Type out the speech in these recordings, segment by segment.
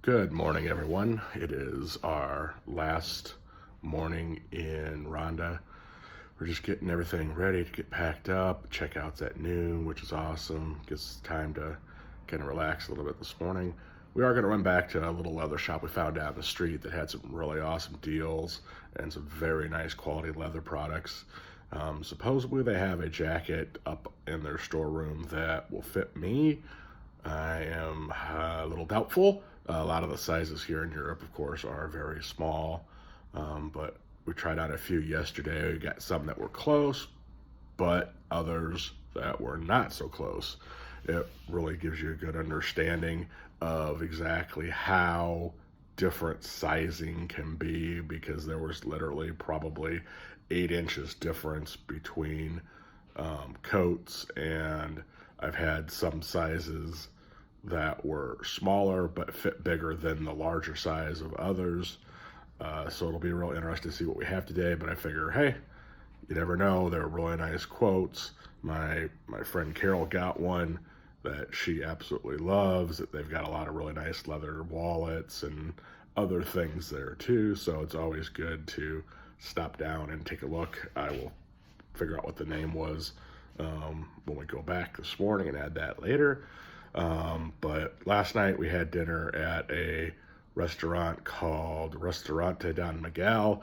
Good morning, everyone. It is our last morning in Ronda. We're just getting everything ready to get packed up. Checkout's at noon, which is awesome. Gives time to kind of relax a little bit this morning. We are going to run back to a little leather shop we found down the street that had some really awesome deals and some very nice quality leather products. Supposedly they have a jacket up in their storeroom that will fit me. I am a little doubtful. A lot of the sizes here in Europe, of course, are very small, but we tried out a few yesterday. We got some that were close, but others that were not so close. It really gives you a good understanding of exactly how different sizing can be, because there was literally probably 8 inches difference between coats, and I've had some sizes that were smaller but fit bigger than the larger size of others. So it'll be real interesting to see what we have today, but I figure, hey, you never know. They're really nice quotes. My friend Carol got one that she absolutely loves. They've got a lot of really nice leather wallets and other things there too, so it's always good to stop down and take a look. I will figure out what the name was when we go back this morning and add that later. But last night we had dinner at a restaurant called Restaurante Don Miguel.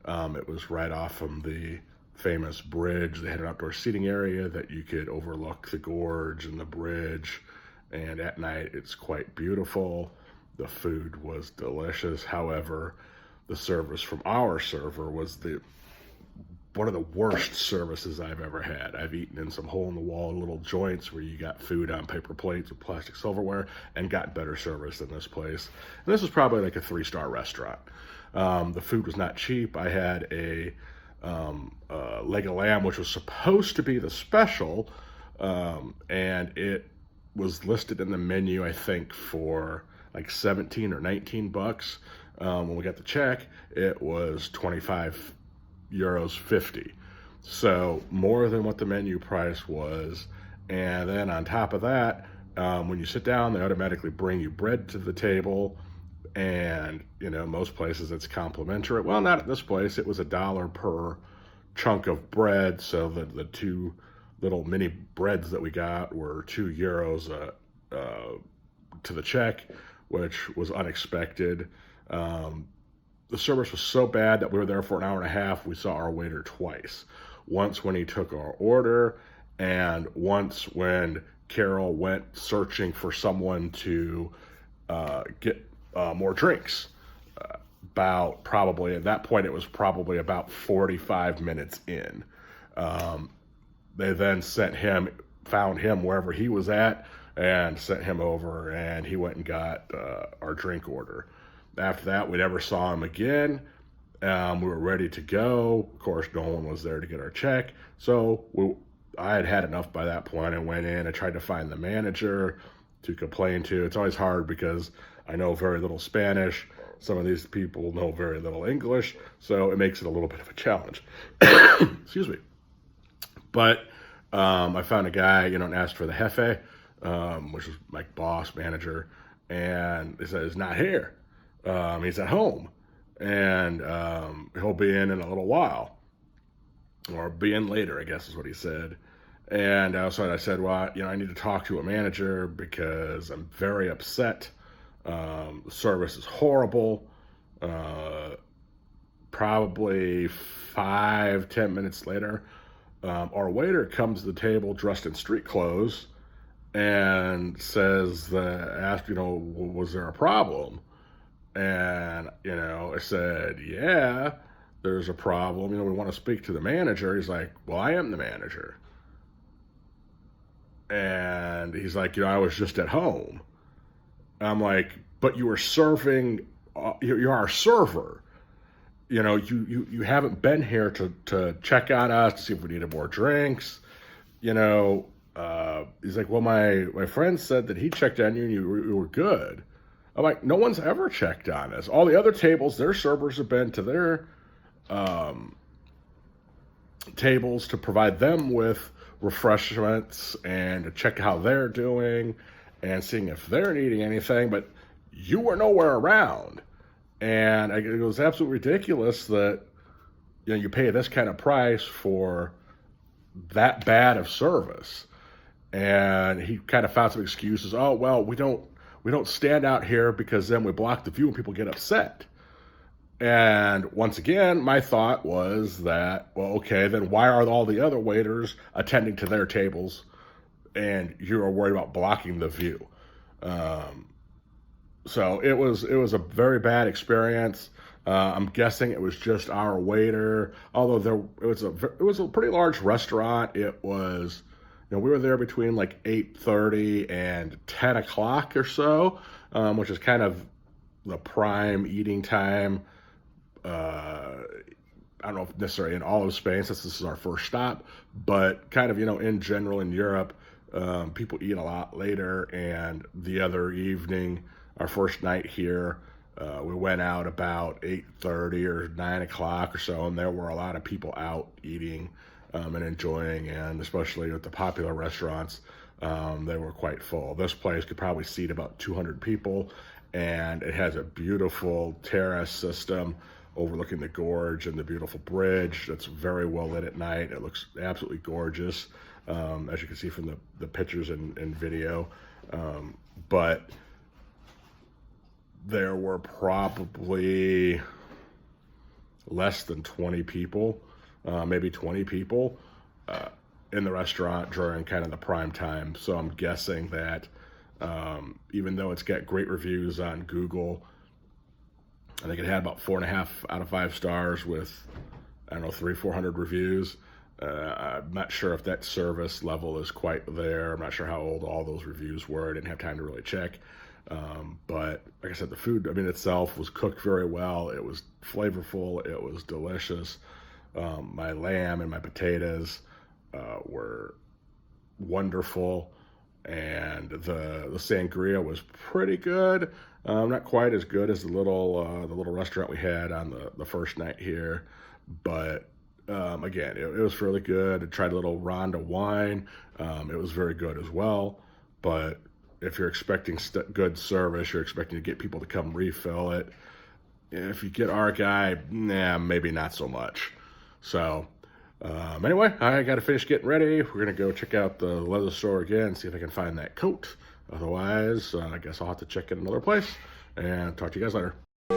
It was right off from the famous bridge. They had an outdoor seating area that you could overlook the gorge and the bridge. And at night it's quite beautiful. The food was delicious. However, the service from our server was one of the worst services I've ever had. I've eaten in some hole-in-the-wall little joints where you got food on paper plates with plastic silverware and got better service than this place. And this was probably like a 3-star restaurant. The food was not cheap. I had a leg of lamb, which was supposed to be the special, and it was listed in the menu, I think, for like 17 or 19 bucks. When we got the check, it was 25 euros 50, so more than what the menu price was. And then on top of that, when you sit down, they automatically bring you bread to the table, and most places it's complimentary. Well, not at this place. It was $1 per chunk of bread, so the 2 little mini breads that we got were 2 euros to the check, which was unexpected. The service was so bad that we were there for an hour and a half. We saw our waiter twice. Once when he took our order, and once when Carol went searching for someone to get more drinks. About probably, at that point, it was probably about 45 minutes in. They then found him wherever he was at, and sent him over, and he went and got our drink order. After that, we never saw him again. We were ready to go. Of course, no one was there to get our check. So I had had enough by that point. I went in. I tried to find the manager to complain to. It's always hard because I know very little Spanish. Some of these people know very little English. So it makes it a little bit of a challenge. Excuse me. But I found a guy, and asked for the jefe, which was my boss, manager. And they said, he's not here. He's at home, and he'll be in a little while, or be in later, I guess is what he said. And so I said, well, I need to talk to a manager because I'm very upset. The service is horrible. Probably 5-10 minutes later, our waiter comes to the table dressed in street clothes and asked, was there a problem? And, I said, yeah, there's a problem. We want to speak to the manager. He's like, well, I am the manager. And he's like, I was just at home. I'm like, but you were serving, you're our server. You haven't been here to check on us, to see if we needed more drinks. He's like, well, my friend said that he checked on you and you were good. I'm like, no one's ever checked on us. All the other tables, their servers have been to their tables to provide them with refreshments and to check how they're doing and seeing if they're needing anything. But you were nowhere around. And it was absolutely ridiculous that, you pay this kind of price for that bad of service. And he kind of found some excuses. Oh, well, we don't stand out here because then we block the view and people get upset. And once again, my thought was that, well, okay, then why are all the other waiters attending to their tables and you're worried about blocking the view? So it was a very bad experience. I'm guessing it was just our waiter, although it was a pretty large restaurant. It was, we were there between like 8:30 and 10 o'clock or so, which is kind of the prime eating time. I don't know if necessarily in all of Spain, since this is our first stop, but kind of, in general in Europe, people eat a lot later. And the other evening, our first night here, we went out about 8:30 or 9 o'clock or so, and there were a lot of people out eating and enjoying, and especially at the popular restaurants, they were quite full. This place could probably seat about 200 people, and it has a beautiful terrace system overlooking the gorge and the beautiful bridge that's very well lit at night. It looks absolutely gorgeous, as you can see from the pictures and video. But there were probably less than 20 people, maybe 20 people in the restaurant during kind of the prime time. So I'm guessing that even though it's got great reviews on Google, I think it had about 4.5 out of 5 stars with, I don't know, 300-400 reviews. I'm not sure if that service level is quite there. I'm not sure how old all those reviews were. I didn't have time to really check. But like I said, the food, itself was cooked very well. It was flavorful. It was delicious. My lamb and my potatoes were wonderful. And the sangria was pretty good. Not quite as good as the little restaurant we had on the first night here, but again, it was really good. I tried a little Ronda wine. It was very good as well. But if you're expecting good service, you're expecting to get people to come refill it. If you get our guy, maybe not so much. So anyway, I got to finish getting ready. We're going to go check out the leather store again, see if I can find that coat. Otherwise, I guess I'll have to check in another place, and talk to you guys later. The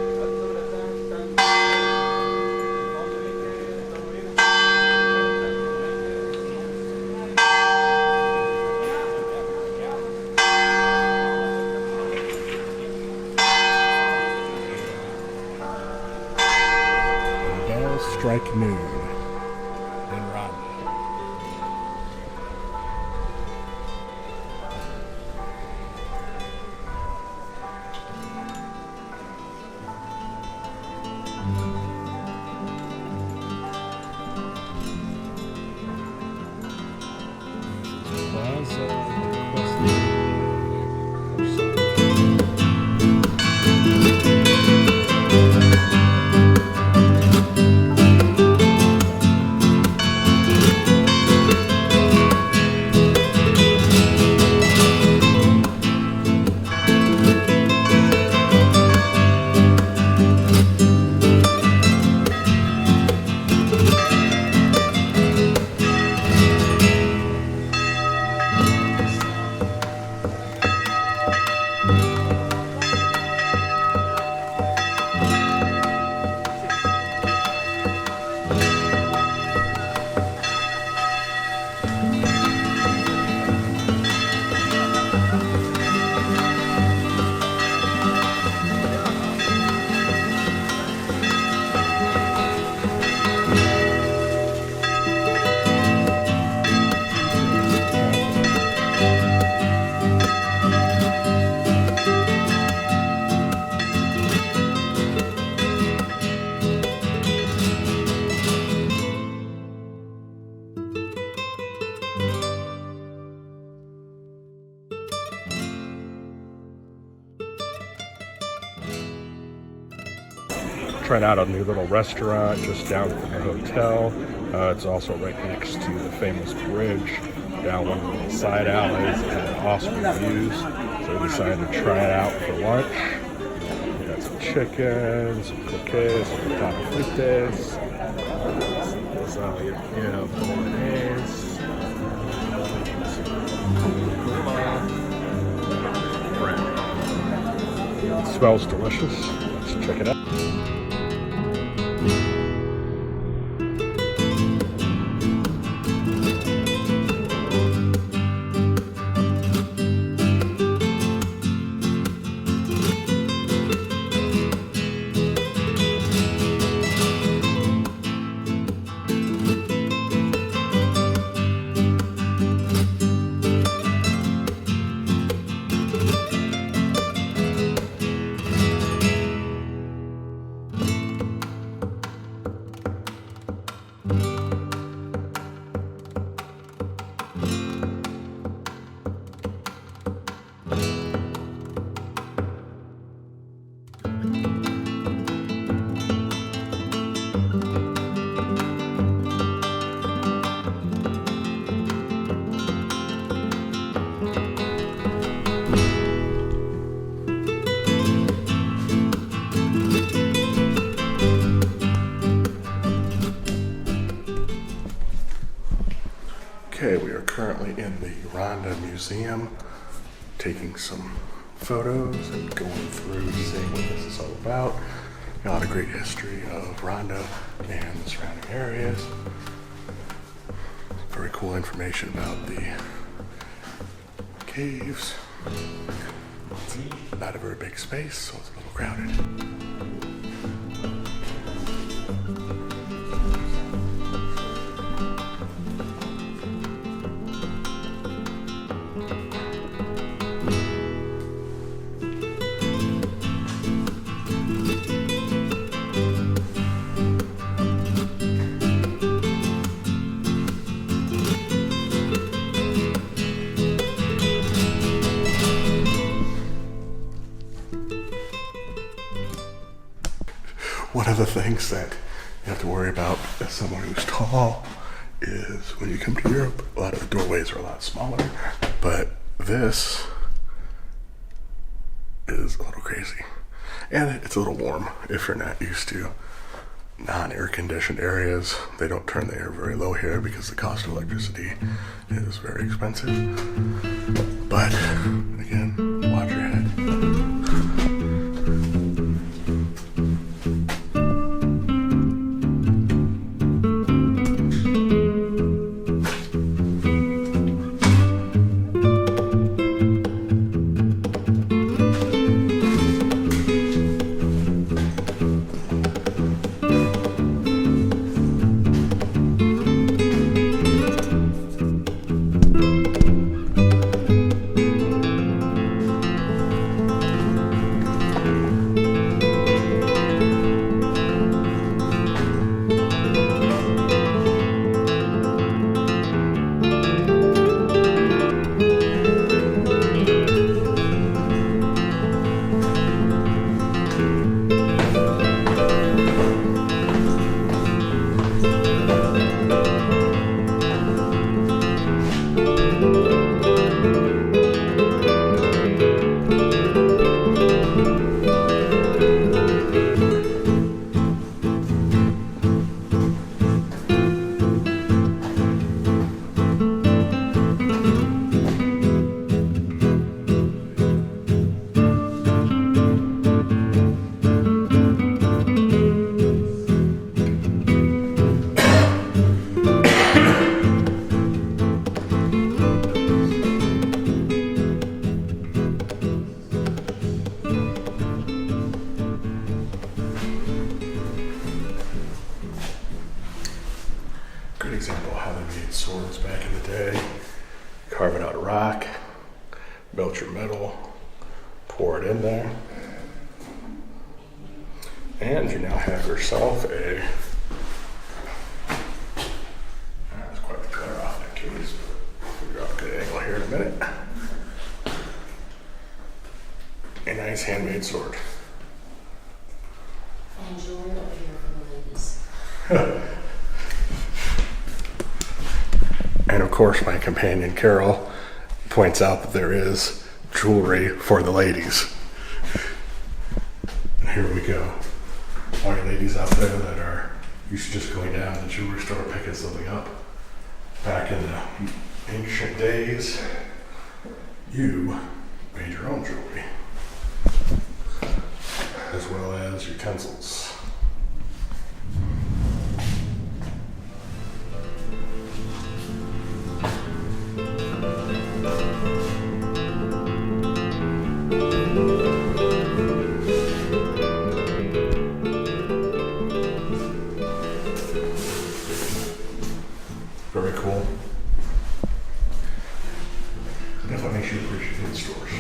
bells strike noon in Ronda. Tried out a new little restaurant just down from the hotel. It's also right next to the famous bridge down one of the side alleys. It had awesome views, so we decided to try it out for lunch. chicken, some croquetas, some patatas fritas, lasagna bolognese, bread. It smells delicious. Let's check it out. Okay, we are currently in the Ronda Museum, taking some photos and going through seeing what this is all about. A lot of great history of Ronda and the surrounding areas. Very cool information about the caves. It's not a very big space, so it's a little crowded. One of the things that you have to worry about as someone who's tall is when you come to Europe, a lot of the doorways are a lot smaller, but this is a little crazy. And it's a little warm if you're not used to non-air conditioned areas. They don't turn the air very low here because the cost of electricity is very expensive. But again, watch your head. Good example of how they made swords back in the day. Carve it out of rock, melt your metal, pour it in there, and you now have yourself a, that's quite the glare off that case, but figure out a good angle here in a minute. A nice handmade sword. And jewelry over here for the ladies. And of course, my companion Carol points out that there is jewelry for the ladies. Here we go. All you ladies out there that are used to just going down to the jewelry store picking something up. Back in the ancient days, you made your own jewelry, as well as utensils. Very cool. Definitely makes you appreciate the stores.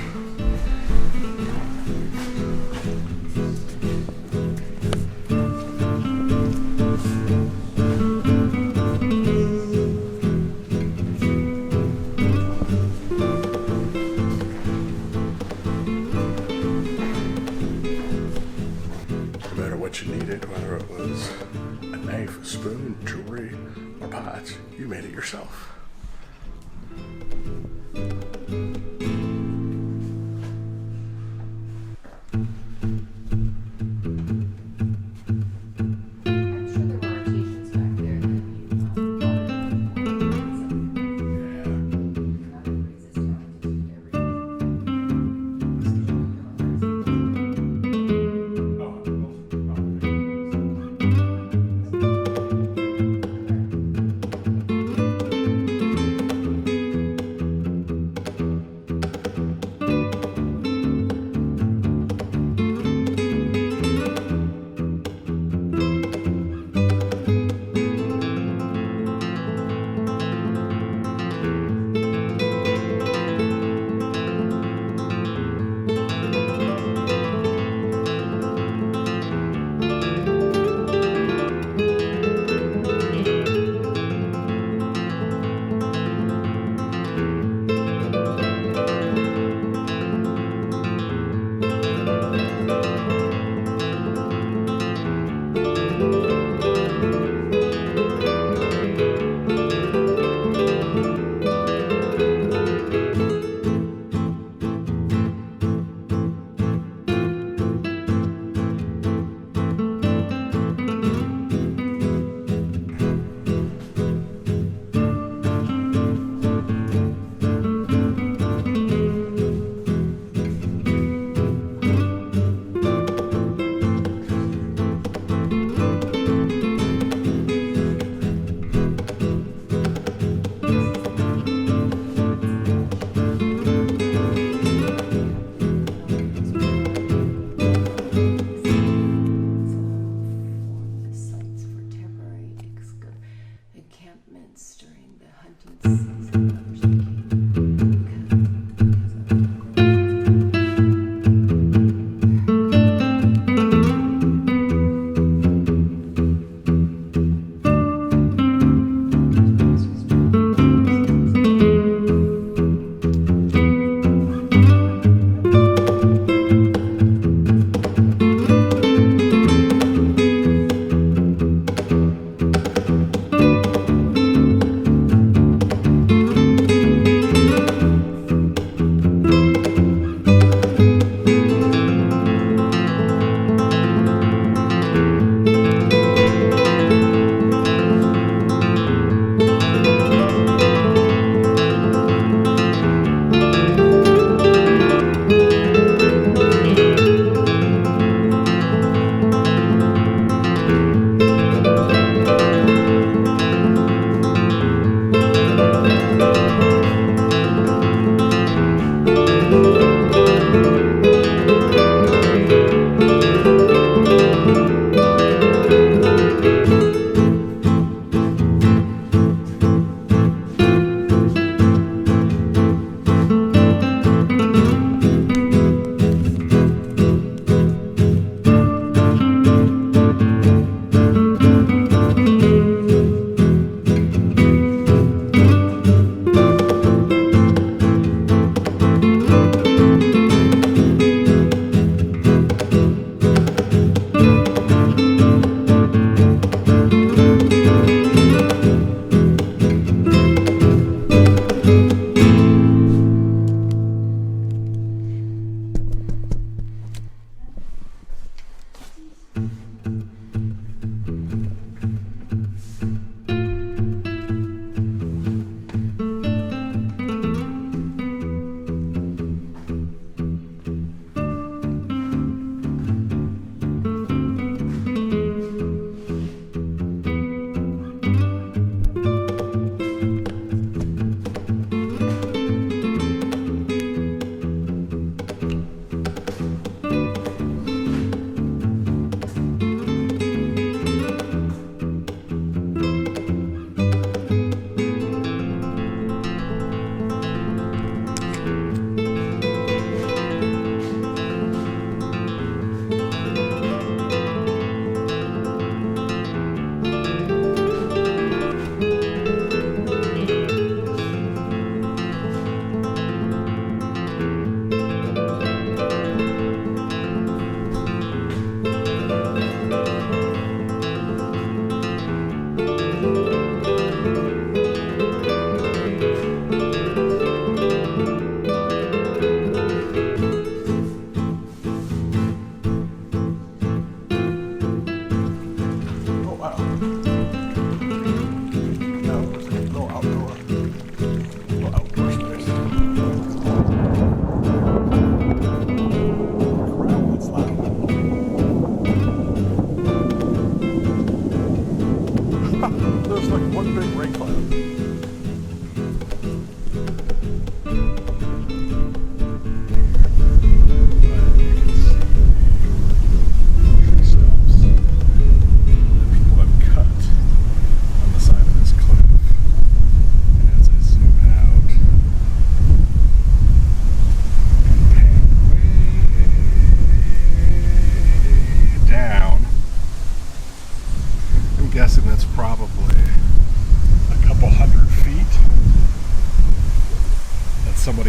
No matter what you needed, whether it was a knife, a spoon, jewelry, or pots, you made it yourself.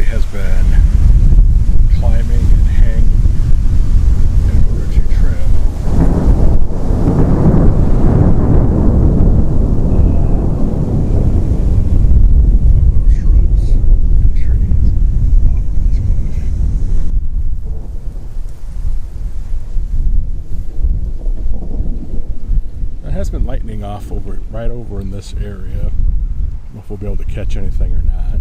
Somebody has been climbing and hanging in order to trim those shrubs and trees off of this cliff. It has been lightning off right over in this area. I don't know if we'll be able to catch anything or not.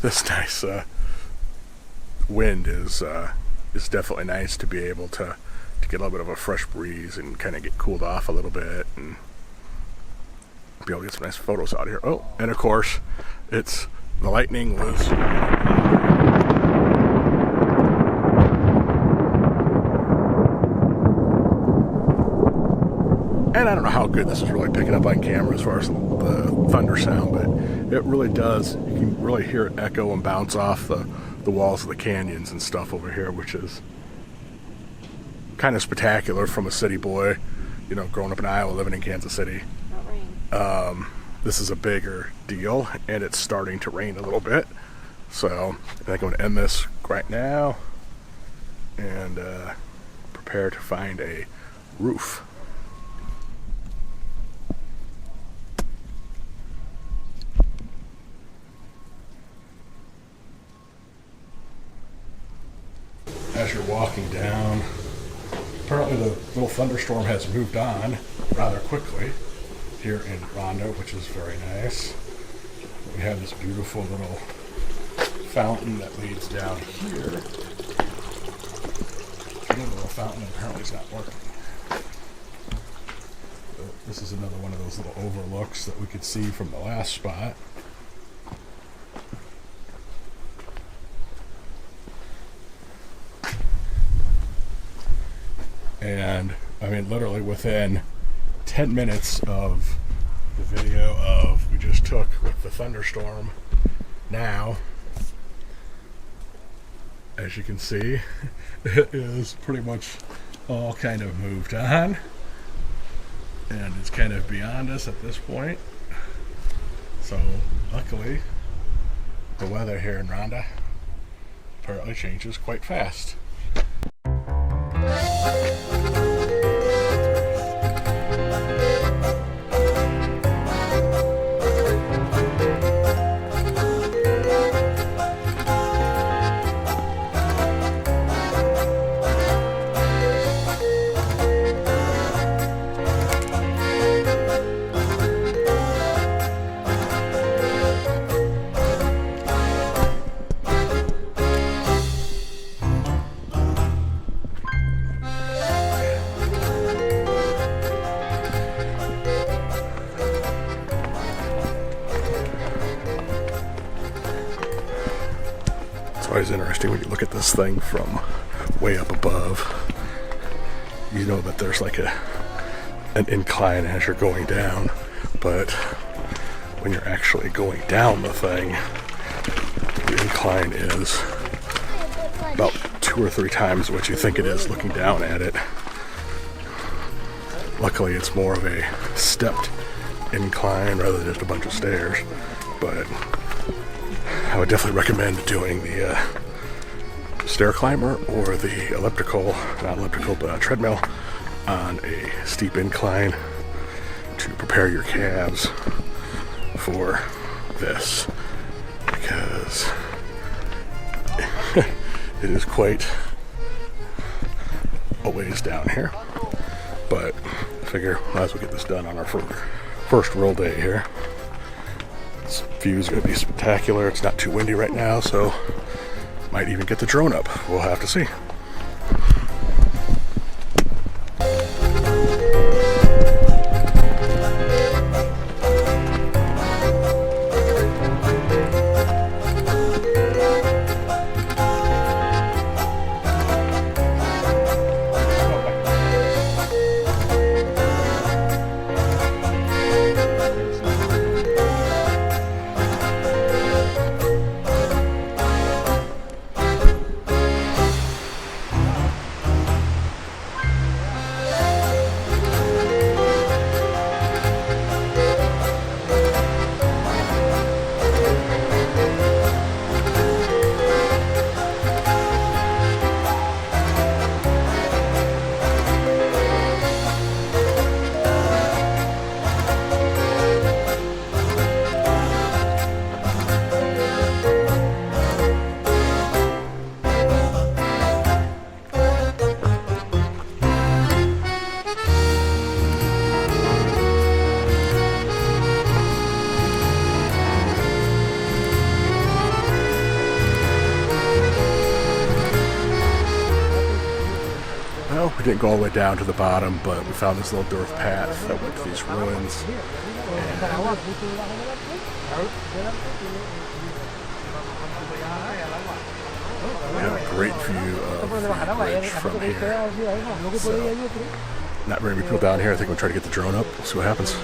This nice wind is definitely nice to be able to get a little bit of a fresh breeze and kind of get cooled off a little bit and be able to get some nice photos out of here. Oh, and of course, the lightning was. And I don't know how good this is really picking up on camera as far as the thunder sound, but it really does. You can really hear it echo and bounce off the walls of the canyons and stuff over here, which is kind of spectacular from a city boy, you know, growing up in Iowa, living in Kansas City. This is a bigger deal, and it's starting to rain a little bit. So I think I'm going to end this right now and prepare to find a roof. As you're walking down, apparently the little thunderstorm has moved on rather quickly here in Ronda, which is very nice. We have this beautiful little fountain that leads down here. The little fountain apparently is not working. But this is another one of those little overlooks that we could see from the last spot. And I mean, literally within 10 minutes of the video we just took with the thunderstorm, now, as you can see, it is pretty much all kind of moved on, and it's kind of beyond us at this point. So luckily, the weather here in Ronda apparently changes quite fast. It's always interesting when you look at this thing from way up above. You know that there's like an incline as you're going down, but when you're actually going down the thing, the incline is about 2 or 3 times what you think it is looking down at it. Luckily, it's more of a stepped incline rather than just a bunch of stairs, but I would definitely recommend doing the stair climber or the treadmill on a steep incline to prepare your calves for this, because it is quite a ways down here. But I figure might as well get this done on our first real day here. This view is going to be spectacular. It's not too windy right now, so might even get the drone up. We'll have to see. go all the way down to the bottom, but we found this little dirt path that went to these ruins. We have a great view of the bridge from here. So, not very many people down here. I think we'll try to get the drone up. We'll see what happens.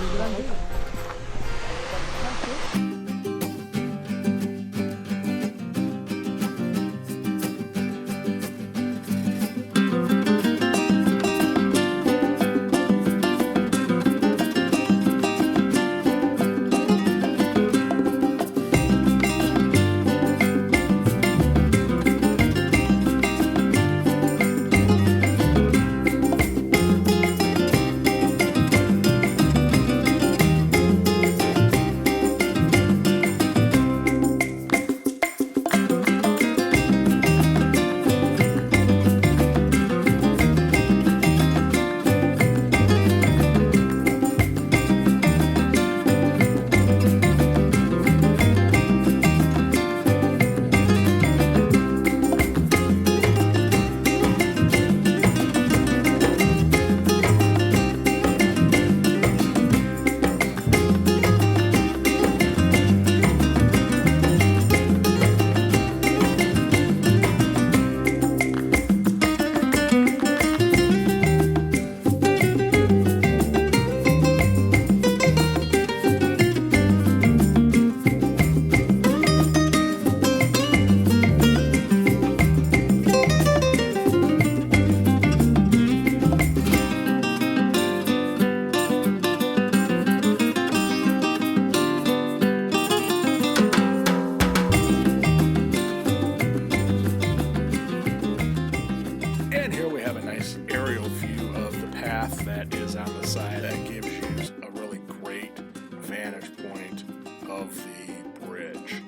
That is on the side that gives you a really great vantage point of the bridge.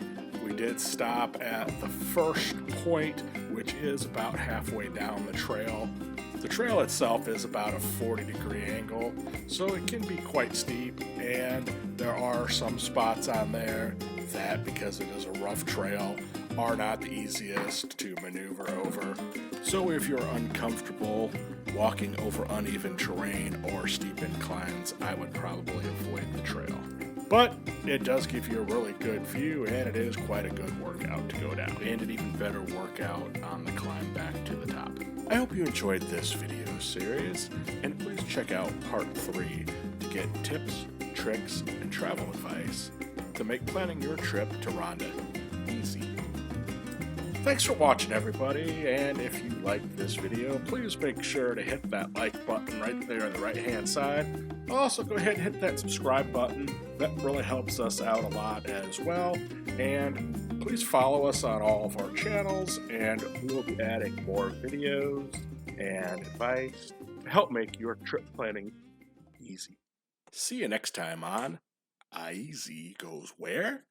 We did stop at the first point, which is about halfway down the trail. The trail itself is about a 40-degree angle, so it can be quite steep, and there are some spots on there that, because it is a rough trail, are not the easiest to maneuver over. So if you're uncomfortable walking over uneven terrain or steep inclines, I would probably avoid the trail. But it does give you a really good view, and it is quite a good workout to go down, and an even better workout on the climb back to the top. I hope you enjoyed this video series, and please check out part 3 to get tips, tricks, and travel advice to make planning your trip to Ronda easy. Thanks for watching, everybody, and if you liked this video, please make sure to hit that like button right there on the right hand side. Also, go ahead and hit that subscribe button. That really helps us out a lot as well. And please follow us on all of our channels, and we will be adding more videos and advice to help make your trip planning easy. See you next time on Easy Goes Where?